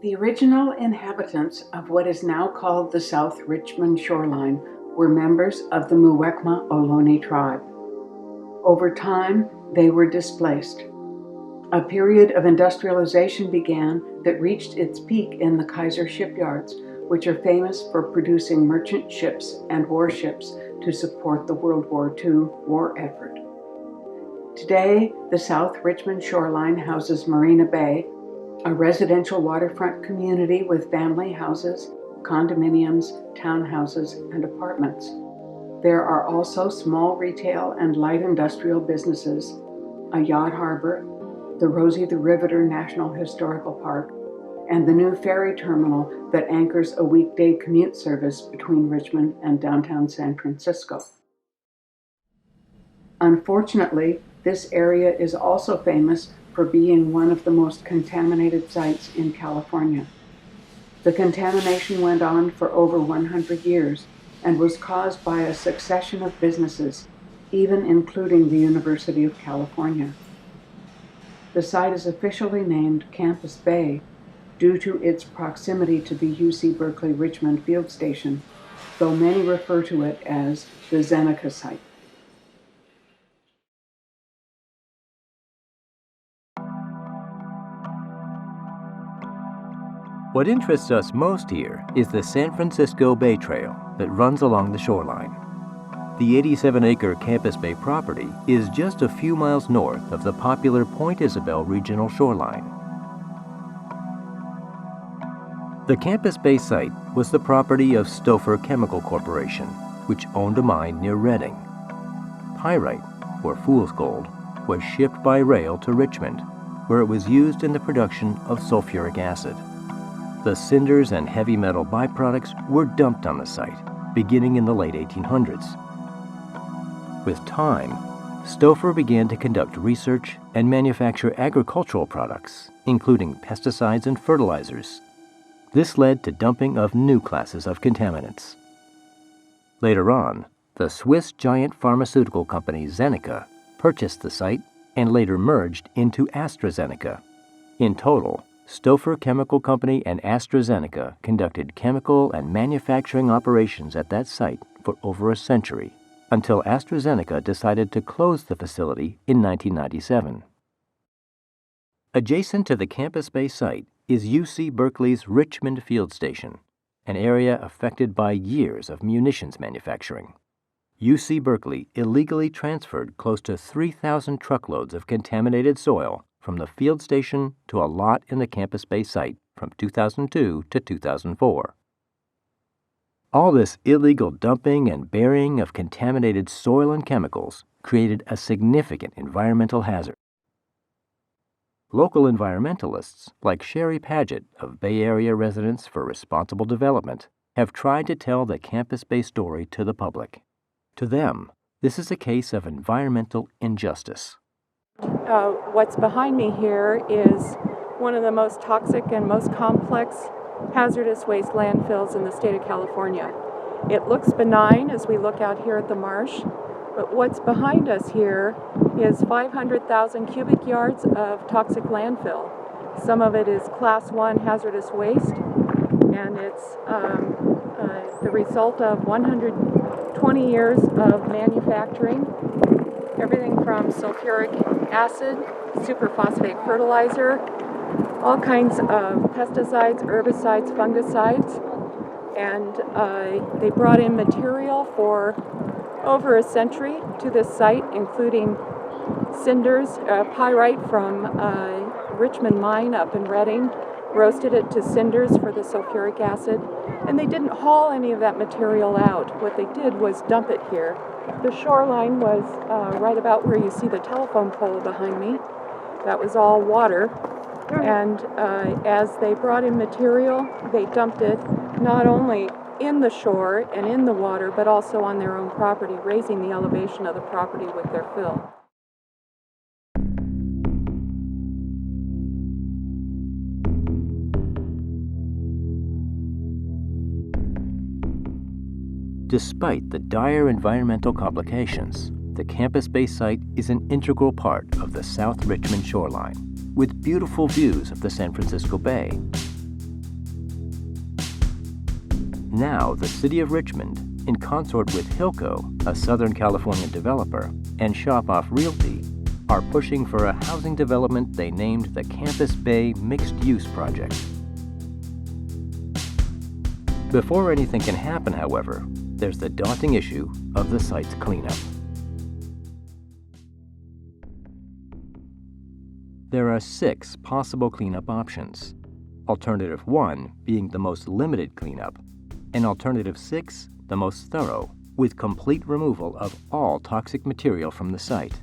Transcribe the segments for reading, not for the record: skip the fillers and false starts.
The original inhabitants of what is now called the South Richmond Shoreline were members of the Muwekma Ohlone tribe. Over time, they were displaced. A period of industrialization began that reached its peak in the Kaiser shipyards, which are famous for producing merchant ships and warships to support the World War II war effort. Today, the South Richmond Shoreline houses Marina Bay, a residential waterfront community with family houses, condominiums, townhouses, and apartments. There are also small retail and light industrial businesses, a yacht harbor, the Rosie the Riveter National Historical Park, and the new ferry terminal that anchors a weekday commute service between Richmond and downtown San Francisco. Unfortunately, this area is also famous for being one of the most contaminated sites in California. The contamination went on for over 100 years and was caused by a succession of businesses, even including the University of California. The site is officially named Campus Bay due to its proximity to the UC Berkeley Richmond Field Station, though many refer to it as the Zeneca site. What interests us most here is the San Francisco Bay Trail that runs along the shoreline. The 87-acre Campus Bay property is just a few miles north of the popular Point Isabel regional shoreline. The Campus Bay site was the property of Stouffer Chemical Corporation, which owned a mine near Redding. Pyrite, or fool's gold, was shipped by rail to Richmond, where it was used in the production of sulfuric acid. The cinders and heavy metal byproducts were dumped on the site, beginning in the late 1800s. With time, Stouffer began to conduct research and manufacture agricultural products, including pesticides and fertilizers. This led to dumping of new classes of contaminants. Later on, the Swiss giant pharmaceutical company Zeneca purchased the site and later merged into AstraZeneca. In total, Stouffer Chemical Company and AstraZeneca conducted chemical and manufacturing operations at that site for over a century, until AstraZeneca decided to close the facility in 1997. Adjacent to the Campus Bay site is UC Berkeley's Richmond Field Station, an area affected by years of munitions manufacturing. UC Berkeley illegally transferred close to 3,000 truckloads of contaminated soil from the field station to a lot in the Campus Bay site from 2002 to 2004. All this illegal dumping and burying of contaminated soil and chemicals created a significant environmental hazard. Local environmentalists, like Sherry Paget of Bay Area Residents for Responsible Development, have tried to tell the Campus Bay story to the public. To them, this is a case of environmental injustice. What's behind me here is one of the most toxic and most complex hazardous waste landfills in the state of California. It looks benign as we look out here at the marsh, but what's behind us here is 500,000 cubic yards of toxic landfill. Some of it is Class 1 hazardous waste, and it's the result of 120 years of manufacturing, everything from sulfuric acid, superphosphate fertilizer, all kinds of pesticides, herbicides, fungicides, and they brought in material for over a century to this site, including cinders, pyrite from Richmond mine up in Redding, roasted it to cinders for the sulfuric acid, and they didn't haul any of that material out. What they did was dump it here. The shoreline was right about where you see the telephone pole behind me. That was all water, and as they brought in material, they dumped it not only in the shore and in the water, but also on their own property, raising the elevation of the property with their fill. Despite the dire environmental complications, the Campus Bay site is an integral part of the South Richmond shoreline, with beautiful views of the San Francisco Bay. Now, the city of Richmond, in consort with Hilco, a Southern California developer, and Shop Off Realty, are pushing for a housing development they named the Campus Bay Mixed Use Project. Before anything can happen, however, there's the daunting issue of the site's cleanup. There are 6 possible cleanup options. Alternative 1 being the most limited cleanup, and Alternative 6 the most thorough, with complete removal of all toxic material from the site.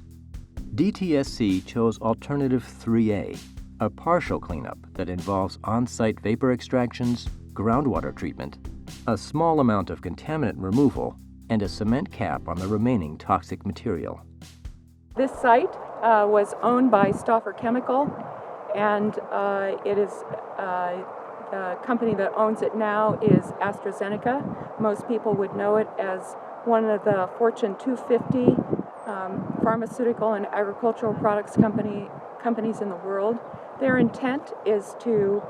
DTSC chose Alternative 3A, a partial cleanup that involves on-site vapor extractions, groundwater treatment, a small amount of contaminant removal, and a cement cap on the remaining toxic material. This site was owned by Stauffer Chemical, and it is the company that owns it now is AstraZeneca. Most people would know it as one of the Fortune 250 pharmaceutical and agricultural products companies in the world. Their intent is to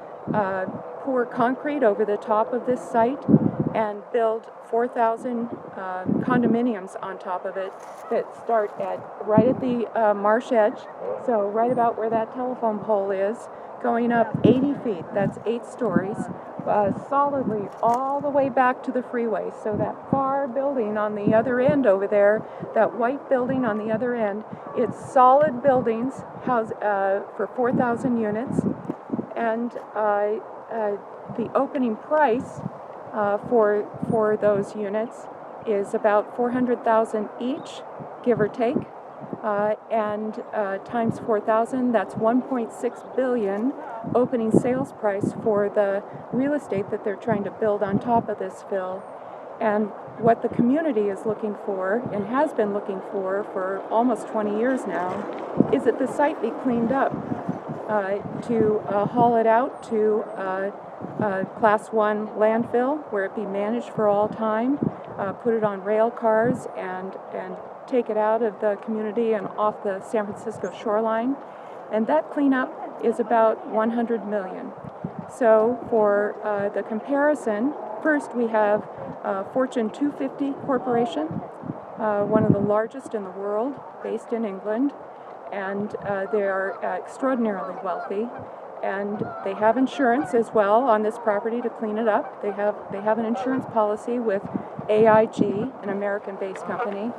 pour concrete over the top of this site and build 4,000 condominiums on top of it that start right at the marsh edge, so right about where that telephone pole is, going up 80 feet, that's 8 stories, solidly all the way back to the freeway. So that far building on the other end over there, that white building on the other end, it's solid buildings housed for 4,000 units, and the opening price for those units is about $400,000 each, give or take, and times 4,000, that's $1.6 billion opening sales price for the real estate that they're trying to build on top of this fill. And what the community is looking for, and has been looking for almost 20 years now, is that the site be cleaned up to haul it out to Class 1 landfill, where it be managed for all time, put it on rail cars and take it out of the community and off the San Francisco shoreline. And that cleanup is about $100 million. So for the comparison, first we have Fortune 250 Corporation, one of the largest in the world, based in England, and they are extraordinarily wealthy. And they have insurance as well on this property to clean it up. They have an insurance policy with AIG, an American-based company,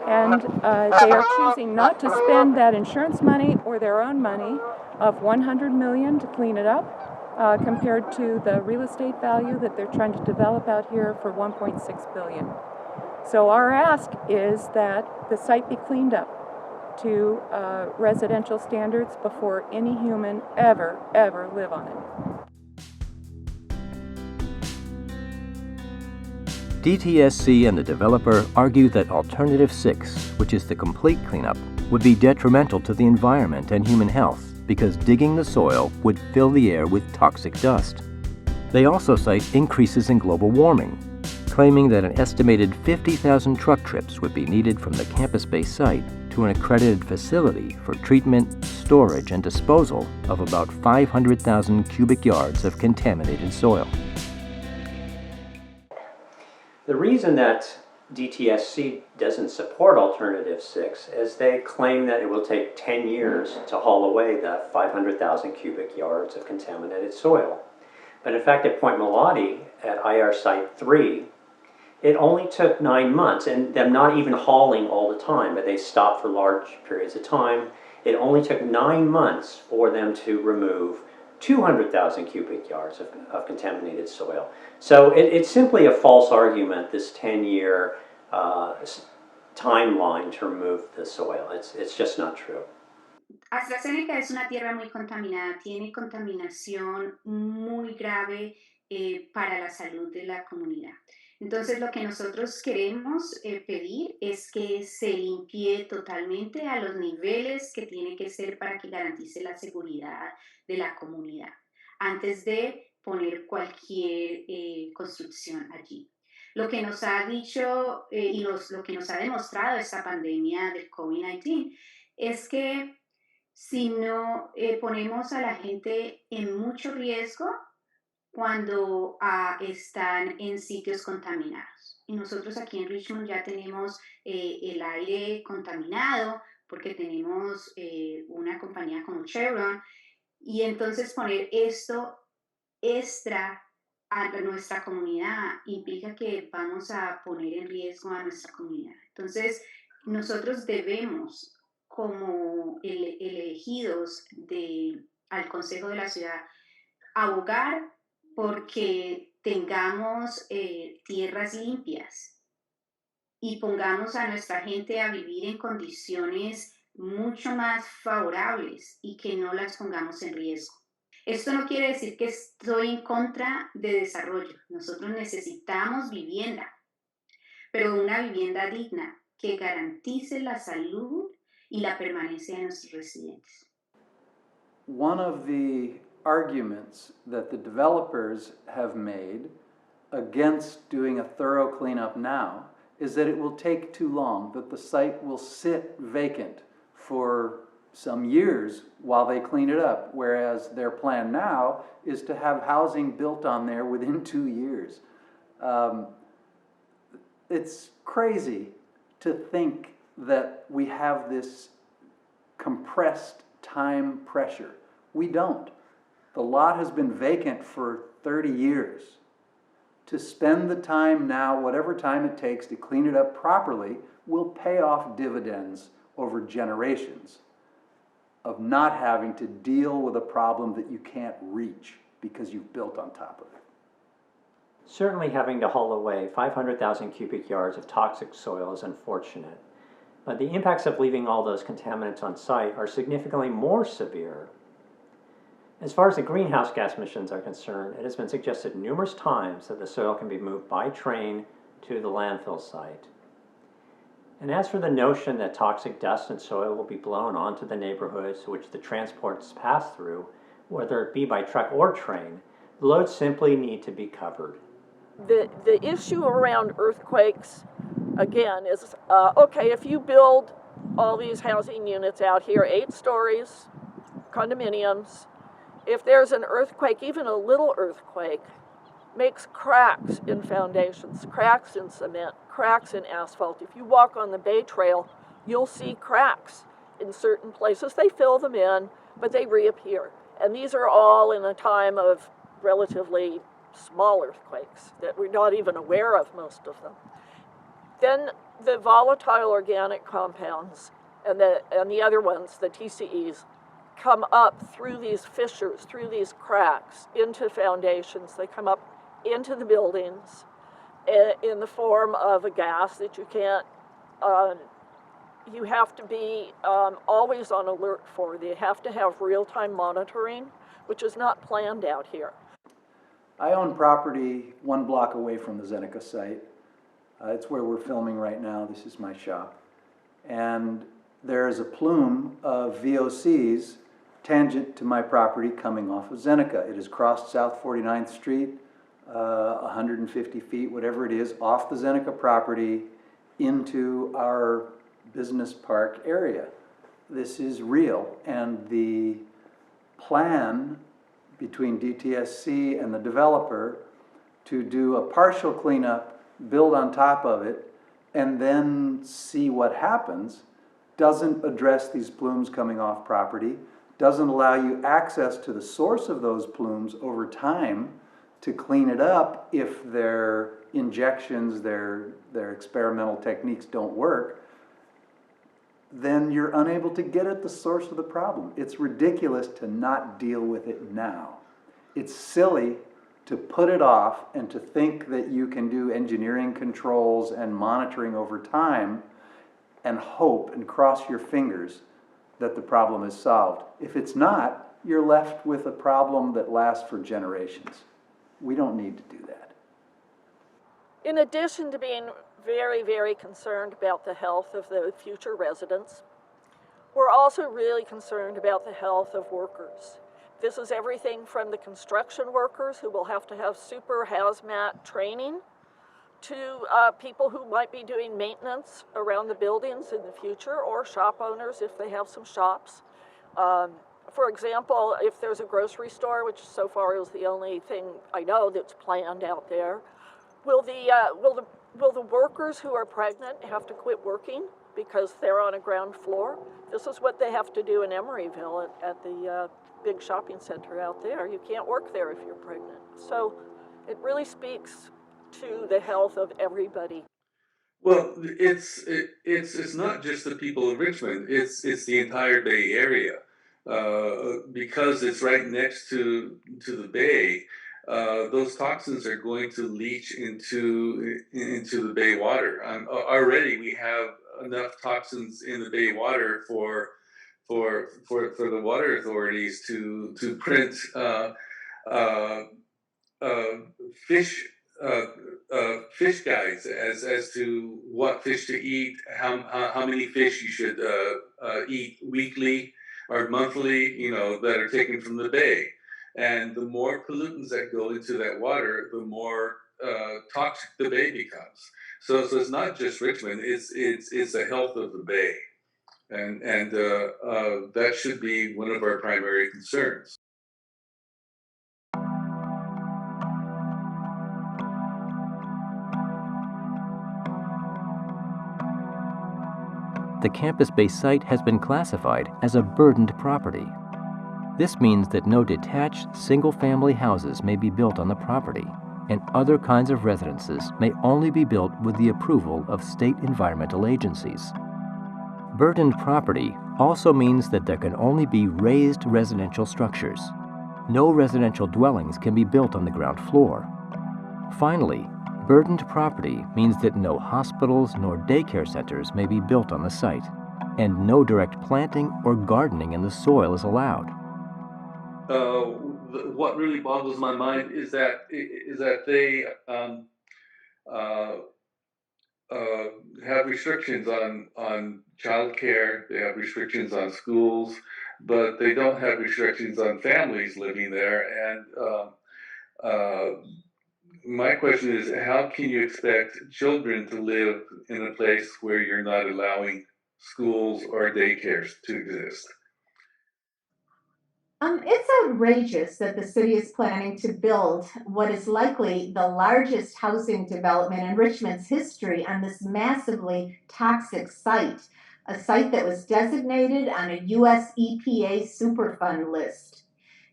and they are choosing not to spend that insurance money or their own money of $100 million to clean it up, compared to the real estate value that they're trying to develop out here for $1.6 billion. So our ask is that the site be cleaned up to residential standards before any human ever live on it. DTSC and the developer argue that Alternative 6, which is the complete cleanup, would be detrimental to the environment and human health because digging the soil would fill the air with toxic dust. They also cite increases in global warming, claiming that an estimated 50,000 truck trips would be needed from the Campus Bay site to an accredited facility for treatment, storage, and disposal of about 500,000 cubic yards of contaminated soil. The reason that DTSC doesn't support Alternative 6 is they claim that it will take 10 years to haul away the 500,000 cubic yards of contaminated soil. But in fact, at Point Melody, at IR Site 3, it only took 9 months, and them not even hauling all the time, but they stopped for large periods of time. It only took 9 months for them to remove 200,000 cubic yards of contaminated soil. So it's simply a false argument, this 10-year timeline to remove the soil. It's just not true. AstraZeneca es una tierra muy contaminada, tiene contaminación muy grave para la salud de la comunidad. Entonces, lo que nosotros queremos pedir es que se limpie totalmente a los niveles que tiene que ser para que garantice la seguridad de la comunidad, antes de poner cualquier construcción allí. Lo que nos ha dicho lo que nos ha demostrado esta pandemia del COVID-19 es que si no ponemos a la gente en mucho riesgo, cuando están en sitios contaminados. Y nosotros aquí en Richmond ya tenemos el aire contaminado porque tenemos una compañía como Chevron, y entonces poner esto extra a nuestra comunidad implica que vamos a poner en riesgo a nuestra comunidad. Entonces, nosotros debemos, como elegidos al Consejo de la Ciudad, abogar porque tengamos tierras limpias y pongamos a nuestra gente a vivir en condiciones mucho más favorables y que no las pongamos en riesgo. Esto no quiere decir que estoy en contra de desarrollo. Nosotros necesitamos vivienda, pero una vivienda digna que garantice la salud y la permanencia de nuestros residentes. One of the arguments that the developers have made against doing a thorough cleanup now is that it will take too long, that the site will sit vacant for some years while they clean it up, whereas their plan now is to have housing built on there within 2 years. It's crazy to think that we have this compressed time pressure. We don't. The lot has been vacant for 30 years. To spend the time now, whatever time it takes to clean it up properly, will pay off dividends over generations of not having to deal with a problem that you can't reach because you've built on top of it. Certainly having to haul away 500,000 cubic yards of toxic soil is unfortunate, but the impacts of leaving all those contaminants on site are significantly more severe. As far as the greenhouse gas emissions are concerned, it has been suggested numerous times that the soil can be moved by train to the landfill site. And as for the notion that toxic dust and soil will be blown onto the neighborhoods which the transports pass through, whether it be by truck or train, the loads simply need to be covered. The issue around earthquakes, again, is okay, if you build all these housing units out here, 8 stories, condominiums, if there's an earthquake, even a little earthquake, makes cracks in foundations, cracks in cement, cracks in asphalt. If you walk on the Bay Trail, you'll see cracks in certain places. They fill them in, but they reappear. And these are all in a time of relatively small earthquakes that we're not even aware of, most of them. Then the volatile organic compounds and the other ones, the TCEs, come up through these fissures, through these cracks, into foundations. They come up into the buildings in the form of a gas that you can't, you have to be always on alert for. They have to have real-time monitoring, which is not planned out here. I own property 1 block away from the Zeneca site. It's where we're filming right now. This is my shop. And there is a plume of VOCs tangent to my property coming off of Zeneca. It has crossed South 49th Street, 150 feet, whatever it is, off the Zeneca property into our business park area. This is real, and the plan between DTSC and the developer to do a partial cleanup, build on top of it, and then see what happens doesn't address these plumes coming off property, doesn't allow you access to the source of those plumes over time to clean it up if their injections, their experimental techniques don't work. Then you're unable to get at the source of the problem. It's ridiculous to not deal with it now. It's silly to put it off and to think that you can do engineering controls and monitoring over time and hope and cross your fingers that the problem is solved. If it's not, you're left with a problem that lasts for generations. We don't need to do that. In addition to being very, very concerned about the health of the future residents, we're also really concerned about the health of workers. This is everything from the construction workers who will have to have super hazmat training to people who might be doing maintenance around the buildings in the future, or shop owners if they have some shops. For example, if there's a grocery store, which so far is the only thing I know that's planned out there, will the workers who are pregnant have to quit working because they're on a ground floor? This is what they have to do in Emeryville at the big shopping center out there. You can't work there if you're pregnant. So it really speaks to the health of everybody. Well, it's not just the people of Richmond. It's the entire Bay Area, because it's right next to the bay. Those toxins are going to leach into the bay water. Already we have enough toxins in the bay water for the water authorities to print uh, uh, fish uh, fish guides as to what fish to eat, how many fish you should eat weekly or monthly, that are taken from the bay. And the more pollutants that go into that water, the more toxic the bay becomes. So it's not just Richmond; it's the health of the bay, and that should be one of our primary concerns. The campus-based site has been classified as a burdened property. This means that no detached, single-family houses may be built on the property, and other kinds of residences may only be built with the approval of state environmental agencies. Burdened property also means that there can only be raised residential structures. No residential dwellings can be built on the ground floor. Finally, burdened property means that no hospitals nor daycare centers may be built on the site, and no direct planting or gardening in the soil is allowed. What really boggles my mind is that they uh, have restrictions on childcare. They have restrictions on schools, but they don't have restrictions on families living there. And uh, my question is, how can you expect children to live in a place where you're not allowing schools or daycares to exist? It's outrageous that the city is planning to build what is likely the largest housing development in Richmond's history on this massively toxic site, a site that was designated on a US EPA Superfund list.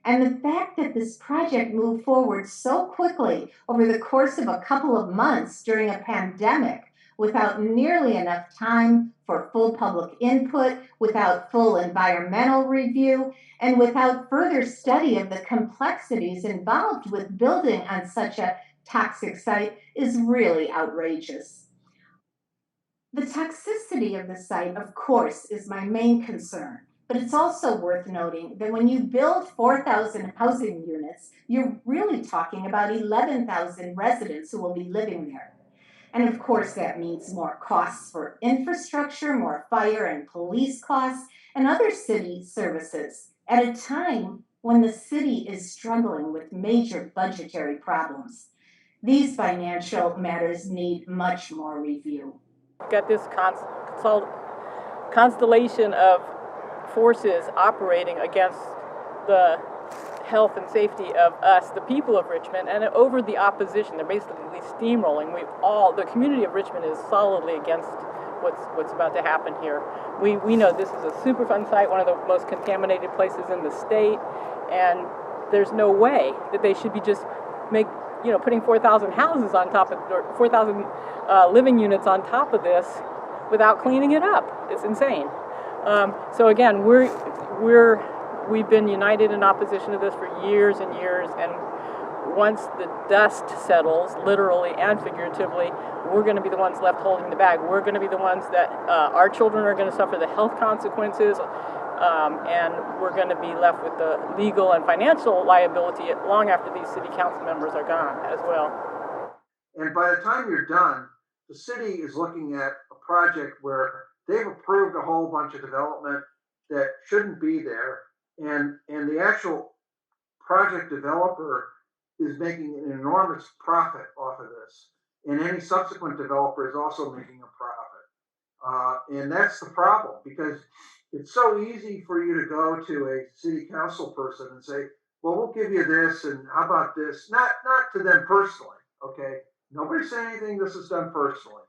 And the fact that this project moved forward so quickly over the course of a couple of months during a pandemic without nearly enough time for full public input, without full environmental review, and without further study of the complexities involved with building on such a toxic site is really outrageous. The toxicity of the site, of course, is my main concern. But it's also worth noting that when you build 4,000 housing units, you're really talking about 11,000 residents who will be living there. And of course, that means more costs for infrastructure, more fire and police costs, and other city services at a time when the city is struggling with major budgetary problems. These financial matters need much more review. Got this constellation of forces operating against the health and safety of us, the people of Richmond, and over the opposition. They're basically steamrolling. The community of Richmond is solidly against what's about to happen here. We know this is a Superfund site, one of the most contaminated places in the state, and there's no way that they should be just putting 4,000 houses on top of, or 4,000 living units on top of this without cleaning it up. It's insane. So again, we've been united in opposition to this for years and years, and once the dust settles, literally and figuratively, we're going to be the ones left holding the bag. We're going to be the ones that our children are going to suffer the health consequences, and we're going to be left with the legal and financial liability long after these city council members are gone as well. And by the time you're done, the city is looking at a project where they've approved a whole bunch of development that shouldn't be there, and the actual project developer is making an enormous profit off of this, and any subsequent developer is also making a profit. And that's the problem, because it's so easy for you to go to a city council person and say, well, we'll give you this, and how about this? Not to them personally, okay? Nobody's saying anything, this is done personally.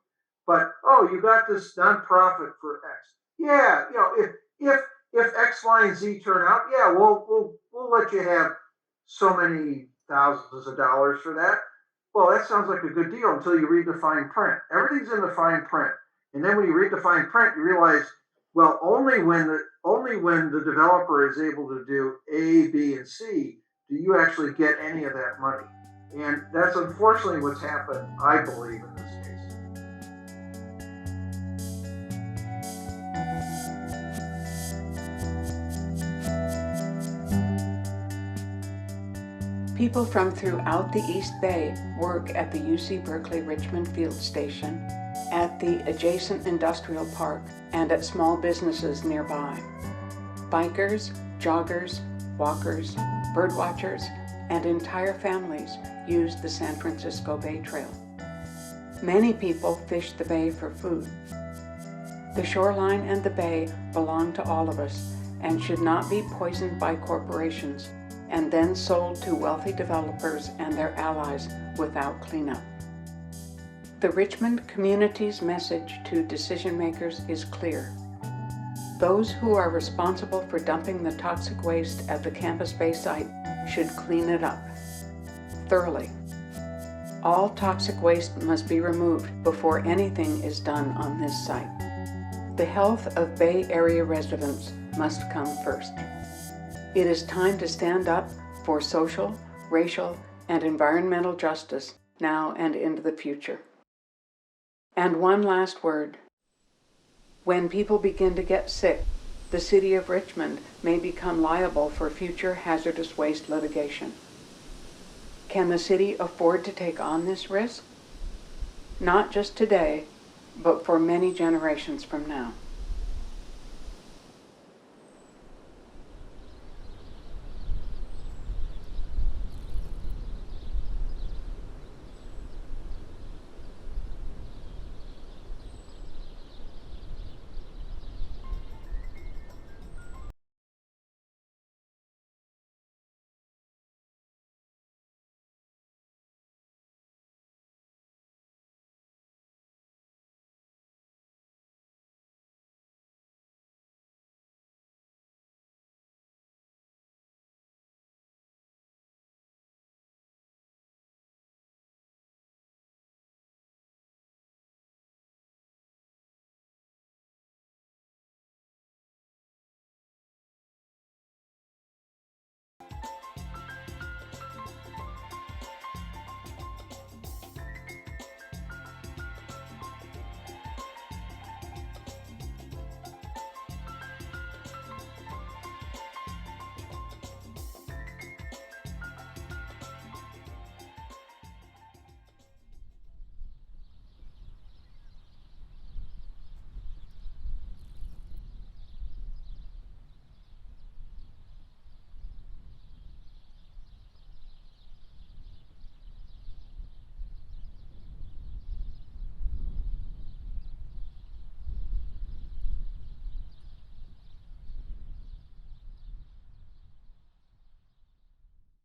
But, oh, you got this nonprofit for X. Yeah, you know, if X, Y, and Z turn out, yeah, we'll let you have so many thousands of dollars for that. Well, that sounds like a good deal until you read the fine print. Everything's in the fine print. And then when you read the fine print, you realize, well, only when the developer is able to do A, B, and C do you actually get any of that money. And that's unfortunately what's happened, I believe, in this case. People from throughout the East Bay work at the UC Berkeley Richmond Field Station, at the adjacent industrial park, and at small businesses nearby. Bikers, joggers, walkers, birdwatchers, and entire families use the San Francisco Bay Trail. Many people fish the bay for food. The shoreline and the bay belong to all of us and should not be poisoned by corporations and then sold to wealthy developers and their allies without cleanup. The Richmond community's message to decision makers is clear. Those who are responsible for dumping the toxic waste at the Campus Bay site should clean it up thoroughly. All toxic waste must be removed before anything is done on this site. The health of Bay Area residents must come first. It is time to stand up for social, racial, and environmental justice now and into the future. And one last word. When people begin to get sick, the City of Richmond may become liable for future hazardous waste litigation. Can the city afford to take on this risk? Not just today, but for many generations from now.